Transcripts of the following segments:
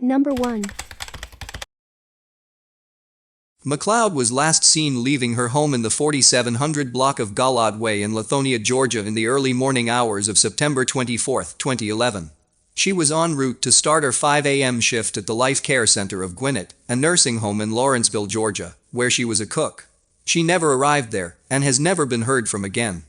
Number 1. McLeod was last seen leaving her home in the 4700 block of Galad Way in Lithonia, Georgia in the early morning hours of September 24, 2011. She was en route to start her 5 a.m. shift at the Life Care Center of Gwinnett, a nursing home in Lawrenceville, Georgia, where she was a cook. She never arrived there, and has never been heard from again.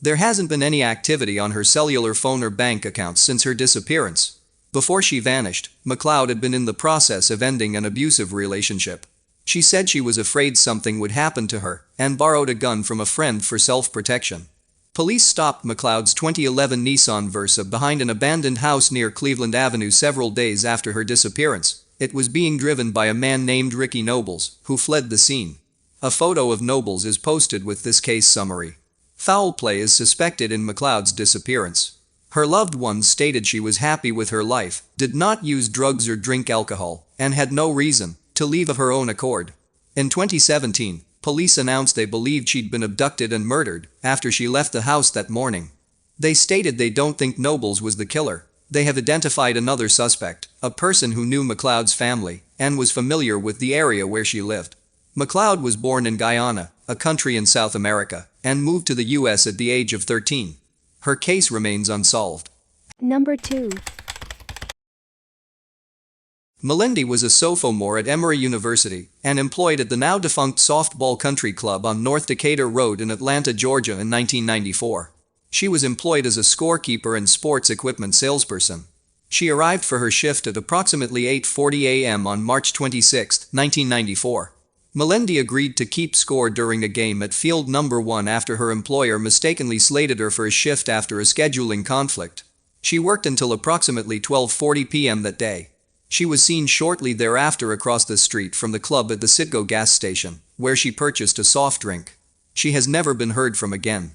There hasn't been any activity on her cellular phone or bank accounts since her disappearance. Before she vanished, McLeod had been in the process of ending an abusive relationship. She said she was afraid something would happen to her, and borrowed a gun from a friend for self-protection. Police stopped McLeod's 2011 Nissan Versa behind an abandoned house near Cleveland Avenue several days after her disappearance. It was being driven by a man named Ricky Nobles, who fled the scene. A photo of Nobles is posted with this case summary. Foul play is suspected in McLeod's disappearance. Her loved ones stated she was happy with her life, did not use drugs or drink alcohol, and had no reason to leave of her own accord. In 2017, police announced they believed she'd been abducted and murdered after she left the house that morning. They stated they don't think Nobles was the killer. They have identified another suspect, a person who knew McLeod's family and was familiar with the area where she lived. McLeod was born in Guyana, a country in South America, and moved to the U.S. at the age of 13. Her case remains unsolved. Number 2. Melendi was a sophomore at Emory University and employed at the now-defunct Softball Country Club on North Decatur Road in Atlanta, Georgia in 1994. She was employed as a scorekeeper and sports equipment salesperson. She arrived for her shift at approximately 8:40 a.m. on March 26, 1994. Melendi agreed to keep score during a game at field number 1 after her employer mistakenly slated her for a shift after a scheduling conflict. She worked until approximately 12:40 p.m. that day. She was seen shortly thereafter across the street from the club at the Citgo gas station, where she purchased a soft drink. She has never been heard from again.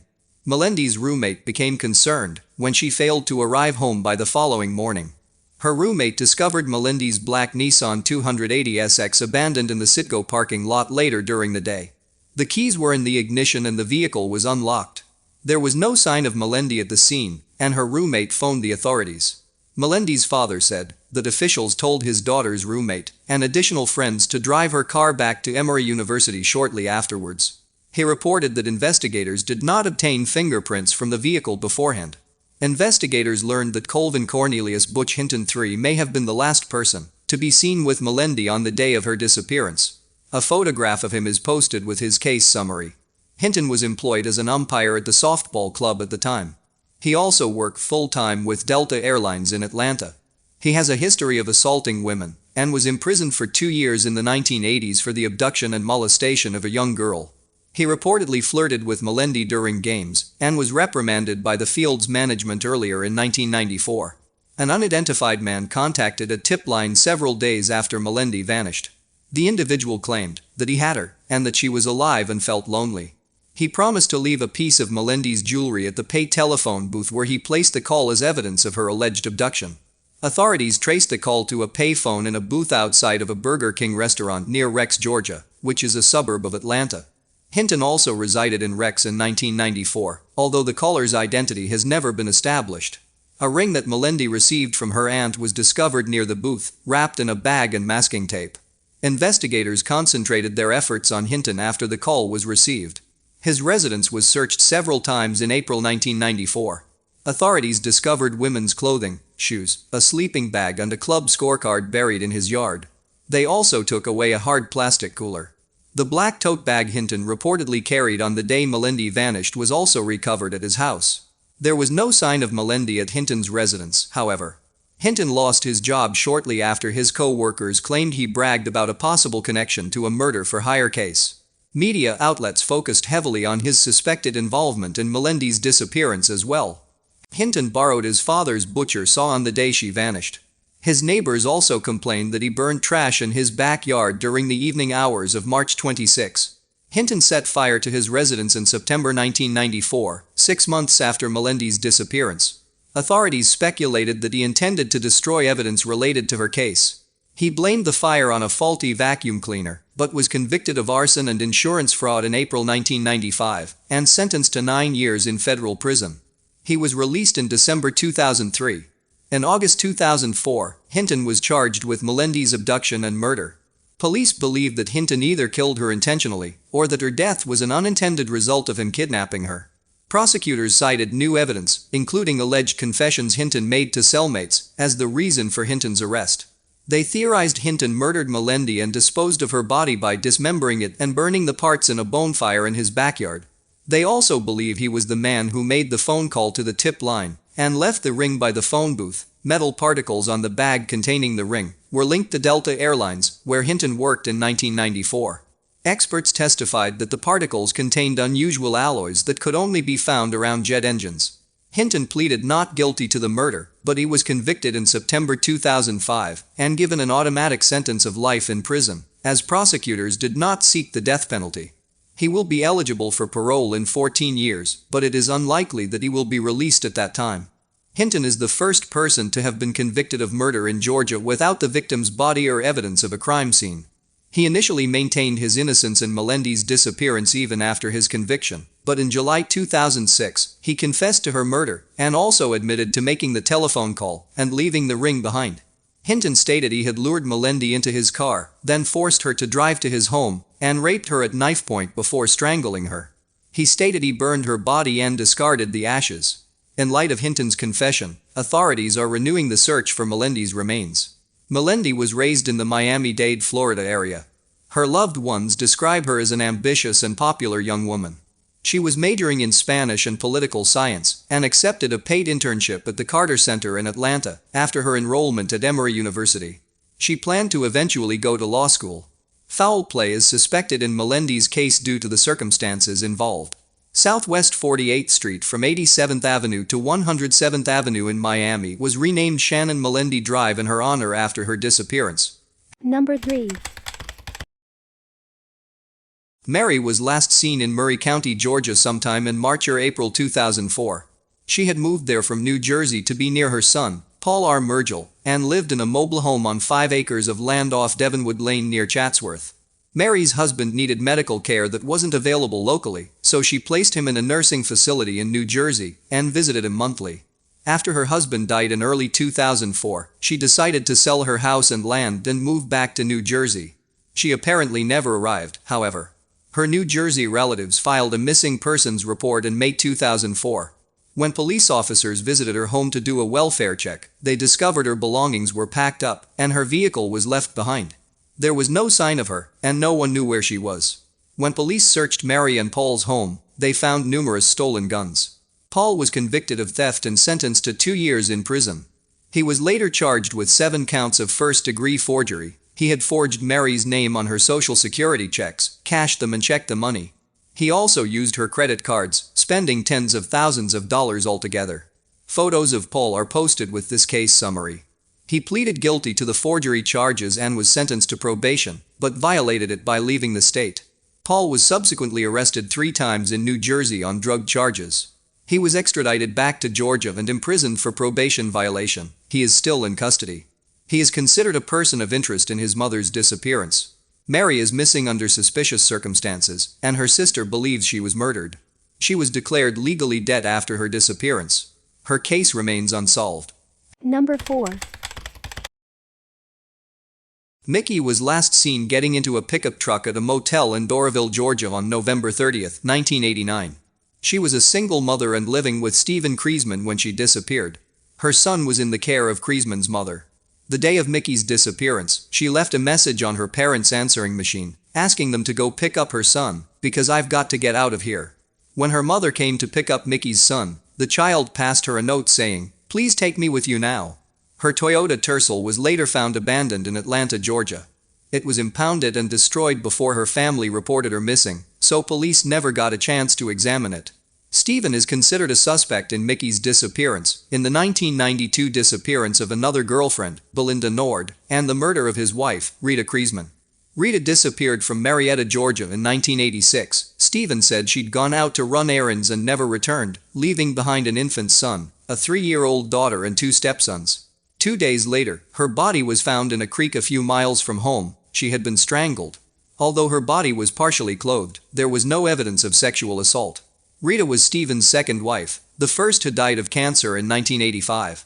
Melendi's roommate became concerned when she failed to arrive home by the following morning. Her roommate discovered Melendi's black Nissan 280SX abandoned in the Citgo parking lot later during the day. The keys were in the ignition and the vehicle was unlocked. There was no sign of Melendi at the scene, and her roommate phoned the authorities. Melendi's father said that officials told his daughter's roommate and additional friends to drive her car back to Emory University shortly afterwards. He reported that investigators did not obtain fingerprints from the vehicle beforehand. Investigators learned that Colvin Cornelius Butch Hinton III may have been the last person to be seen with Melendi on the day of her disappearance. A photograph of him is posted with his case summary. Hinton was employed as an umpire at the softball club at the time. He also worked full-time with Delta Airlines in Atlanta. He has a history of assaulting women and was imprisoned for 2 years in the 1980s for the abduction and molestation of a young girl. He reportedly flirted with Melendi during games and was reprimanded by the field's management earlier in 1994. An unidentified man contacted a tip line several days after Melendi vanished. The individual claimed that he had her and that she was alive and felt lonely. He promised to leave a piece of Melendi's jewelry at the pay telephone booth where he placed the call as evidence of her alleged abduction. Authorities traced the call to a payphone in a booth outside of a Burger King restaurant near Rex, Georgia, which is a suburb of Atlanta. Hinton also resided in Rex in 1994, although the caller's identity has never been established. A ring that Melendi received from her aunt was discovered near the booth, wrapped in a bag and masking tape. Investigators concentrated their efforts on Hinton after the call was received. His residence was searched several times in April 1994. Authorities discovered women's clothing, shoes, a sleeping bag and a club scorecard buried in his yard. They also took away a hard plastic cooler. The black tote bag Hinton reportedly carried on the day Melendi vanished was also recovered at his house. There was no sign of Melendi at Hinton's residence, however. Hinton lost his job shortly after his co-workers claimed he bragged about a possible connection to a murder-for-hire case. Media outlets focused heavily on his suspected involvement in Melendi's disappearance as well. Hinton borrowed his father's butcher saw on the day she vanished. His neighbors also complained that he burned trash in his backyard during the evening hours of March 26. Hinton set fire to his residence in September 1994, 6 months after Melendi's disappearance. Authorities speculated that he intended to destroy evidence related to her case. He blamed the fire on a faulty vacuum cleaner, but was convicted of arson and insurance fraud in April 1995 and sentenced to 9 years in federal prison. He was released in December 2003. In August 2004, Hinton was charged with Melendi's abduction and murder. Police believed that Hinton either killed her intentionally or that her death was an unintended result of him kidnapping her. Prosecutors cited new evidence, including alleged confessions Hinton made to cellmates, as the reason for Hinton's arrest. They theorized Hinton murdered Melendi and disposed of her body by dismembering it and burning the parts in a bonfire in his backyard. They also believe he was the man who made the phone call to the tip line and left the ring by the phone booth. Metal particles on the bag containing the ring were linked to Delta Airlines, where Hinton worked in 1994. Experts testified that the particles contained unusual alloys that could only be found around jet engines. Hinton pleaded not guilty to the murder, but he was convicted in September 2005 and given an automatic sentence of life in prison, as prosecutors did not seek the death penalty. He will be eligible for parole in 14 years, but it is unlikely that he will be released at that time. Hinton is the first person to have been convicted of murder in Georgia without the victim's body or evidence of a crime scene. He initially maintained his innocence in Melendi's disappearance even after his conviction, but in July 2006, he confessed to her murder and also admitted to making the telephone call and leaving the ring behind. Hinton stated he had lured Melendi into his car, then forced her to drive to his home and raped her at knife point before strangling her. He stated he burned her body and discarded the ashes. In light of Hinton's confession, authorities are renewing the search for Melendi's remains. Melendi was raised in the Miami-Dade, Florida area. Her loved ones describe her as an ambitious and popular young woman. She was majoring in Spanish and political science and accepted a paid internship at the Carter Center in Atlanta after her enrollment at Emory University. She planned to eventually go to law school. Foul play is suspected in Melendi's case due to the circumstances involved. Southwest 48th Street from 87th Avenue to 107th Avenue in Miami was renamed Shannon Melendi Drive in her honor after her disappearance. Number 3. Mary was last seen in Murray County, Georgia sometime in March or April 2004. She had moved there from New Jersey to be near her son, Paul R. Mergel, and lived in a mobile home on 5 acres of land off Devonwood Lane near Chatsworth. Mary's husband needed medical care that wasn't available locally, so she placed him in a nursing facility in New Jersey and visited him monthly. After her husband died in early 2004, she decided to sell her house and land and move back to New Jersey. She apparently never arrived, however. Her New Jersey relatives filed a missing persons report in May 2004. When police officers visited her home to do a welfare check, they discovered her belongings were packed up and her vehicle was left behind. There was no sign of her, and no one knew where she was. When police searched Mary and Paul's home, they found numerous stolen guns. Paul was convicted of theft and sentenced to 2 years in prison. He was later charged with 7 counts of first-degree forgery. He had forged Mary's name on her social security checks, cashed them and checked the money. He also used her credit cards, spending tens of thousands of dollars altogether. Photos of Paul are posted with this case summary. He pleaded guilty to the forgery charges and was sentenced to probation, but violated it by leaving the state. Paul was subsequently arrested 3 times in New Jersey on drug charges. He was extradited back to Georgia and imprisoned for probation violation. He is still in custody. He is considered a person of interest in his mother's disappearance. Mary is missing under suspicious circumstances, and her sister believes she was murdered. She was declared legally dead after her disappearance. Her case remains unsolved. Number 4. Mickey was last seen getting into a pickup truck at a motel in Doraville, Georgia on November 30, 1989. She was a single mother and living with Stephen Kreisman when she disappeared. Her son was in the care of Kreisman's mother. The day of Mickey's disappearance, she left a message on her parents' answering machine, asking them to go pick up her son, because I've got to get out of here. When her mother came to pick up Mickey's son, the child passed her a note saying, "Please take me with you now." Her Toyota Tercel was later found abandoned in Atlanta, Georgia. It was impounded and destroyed before her family reported her missing, so police never got a chance to examine it. Stephen is considered a suspect in Mickey's disappearance, in the 1992 disappearance of another girlfriend, Belinda Nord, and the murder of his wife, Rita Kreisman. Rita disappeared from Marietta, Georgia in 1986. Stephen said she'd gone out to run errands and never returned, leaving behind an infant son, a 3-year-old daughter and 2 stepsons. 2 days later, her body was found in a creek a few miles from home. She had been strangled. Although her body was partially clothed, there was no evidence of sexual assault. Rita was Stephen's second wife, the first who died of cancer in 1985.